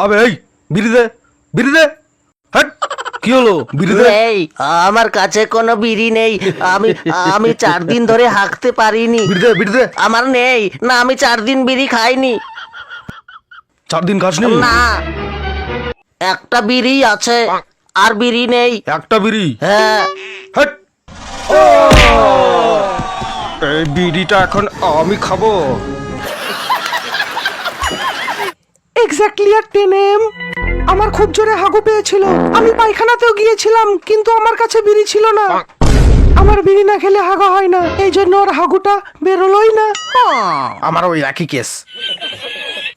আবে এই বিড়ি দে, বিড়ি দে। হ্যাট, কি হলো? বিড়ি দে। এই আমার কাছে কোনো বিড়ি নেই। আমি আমি 4 দিন ধরে হাঁকতে পারিনি। বিড়ি দে, বিড়ি দে। আমার নেই না, আমি 4 দিন বিড়ি খাইনি। 4 দিন খাসনি? না, একটা বিড়ি আছে আর বিড়ি নেই। একটা বিড়ি? হ্যাঁ। হ্যাট। এই বিড়িটা এখন আমি খাবো। এক্স্যাক্টলি at 10 AM আমার খুব জোরে হাগু পেয়েছিল। আমি পায়খানাতেও গিয়েছিলাম, কিন্তু আমার কাছে বিড়ি ছিল না। আমার বিড়ি না খেলে হাগা হয় না, এই জন্য ওর হাগুটা বেরোলোই না। আমার ওই একই কেস।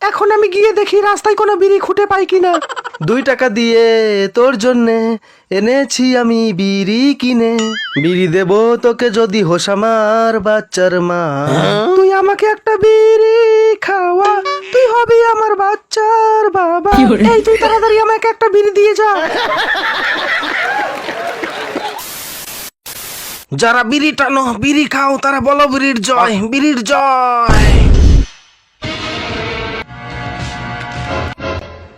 এখন আমি গিয়ে দেখি রাস্তায় কোনো বিড়ি খুঁটে পাই কিনা। 2 টাকা দিয়ে তোর জন্যে এনেছি আমি বিড়ি কিনে, বিড়ি দেব তোকে যদি হোস আমার বাচ্চার মা। তুই আমাকে একটা বিড়ি খাওয়া, তুই হবি আমার বাচ্চার বাবা। এই তুই তাড়াতাড়ি আমাকে একটা বিড়ি দিয়ে যা। যারা বিড়ি টানো বিড়ি খাও তারা বলো বিড়ির জয়, বিড়ির জয়।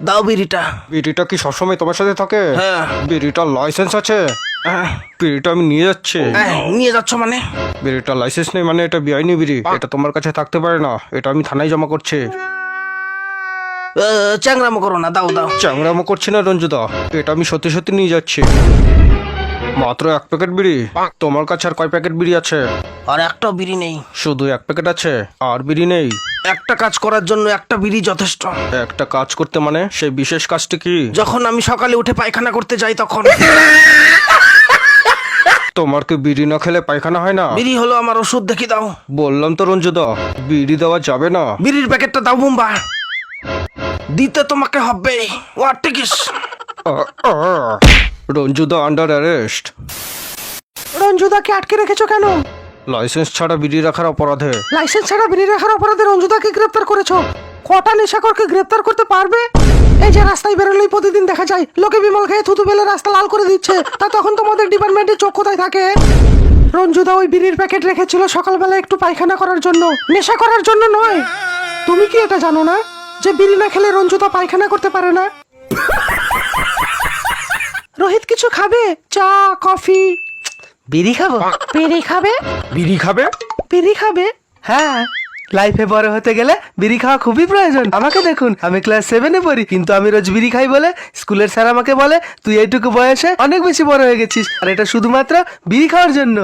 দাও বিড়িটা। বিড়িটা কি সবসময় তোমার সাথে থাকে? হ্যাঁ। বিড়িটার লাইসেন্স আছে? বিড়িটা আমি নিয়ে যাচ্ছি। নিয়ে যাচ্ছ মানে? বিড়িটার লাইসেন্স নেই মানে এটা বেআইনি বিড়ি, এটা তোমার কাছে থাকতে পারে না, এটা আমি থানায় জমা করছি। চ্যাংরামো করো না, দাও দাও। চাংরামো করছি না রঞ্জুদা, এটা আমি সত্যি সত্যি নিয়ে যাচ্ছি। মাত্র 1 প্যাকেট বিড়ি। তোমার কাছে আর কয় প্যাকেট বিড়ি আছে? আর একটা বিড়ি নেই। শুধু 1 প্যাকেট আছে, আর বিড়ি নেই? একটা কাজ করার জন্য একটা বিড়ি যথেষ্ট। একটা কাজ করতে মানে সেই বিশেষ কাজটি কি? যখন আমি সকালে উঠে পায়খানা করতে যাই তখন। তোমার কি বিড়ি না খেলে পায়খানা হয় না? বিড়ি হলো আমার ওষুধ, দেখি দাও। বললাম তো রঞ্জুদা, বিড়ি দেওয়া যাবে না। বিড়ির প্যাকেটটা দাও বুম্বা। দিতে তোমাকে হবে। হোয়াট টিকিস? Ranjuda under arrest. রঞ্জুদাকে আটকে রেখেছো কেন? লাইসেন্স ছাড়া বিড়ি রাখার অপরাধে। লাইসেন্স ছাড়া বিড়ি রাখার অপরাধে রঞ্জুদাকে গ্রেপ্তার করেছো। কটা নেশাখোরকে গ্রেপ্তার করতে পারবে? এই যে রাস্তায় বেরোলেই প্রতিদিন দেখা যায় লোকে বিমল খেয়ে থুতু ফেলে রাস্তা লাল করে দিচ্ছে, তা তখন তোমাদের ডিপার্টমেন্টের চোখ কোথায় থাকে? রঞ্জুদা ওই বিড়ির প্যাকেট রেখেছিল সকালবেলা একটু পায়খানা করার জন্য, নেশা করার জন্য নয়। তুমি কি এটা জানো না যে বিড়ি না খেলে রঞ্জুদা পায়খানা করতে পারে না? রোহিত কিছু খাবে? চা, কফি? বিড়ি খাবো? বিড়ি খাবে? বিড়ি খাবে? বিড়ি খাবে? হ্যাঁ, লাইফে বড় হতে গেলে বিড়ি খাওয়া খুবই প্রয়োজন। আমাকে দেখুন, আমি ক্লাস 7-এ পড়ি, কিন্তু আমি রোজ বিড়ি খাই বলে স্কুলের স্যার আমাকে বলে তুই এইটুকু বয়সে অনেক বেশি বড় হয়ে গেছিস, আর এটা শুধুমাত্র বিড়ি খাওয়ার জন্য।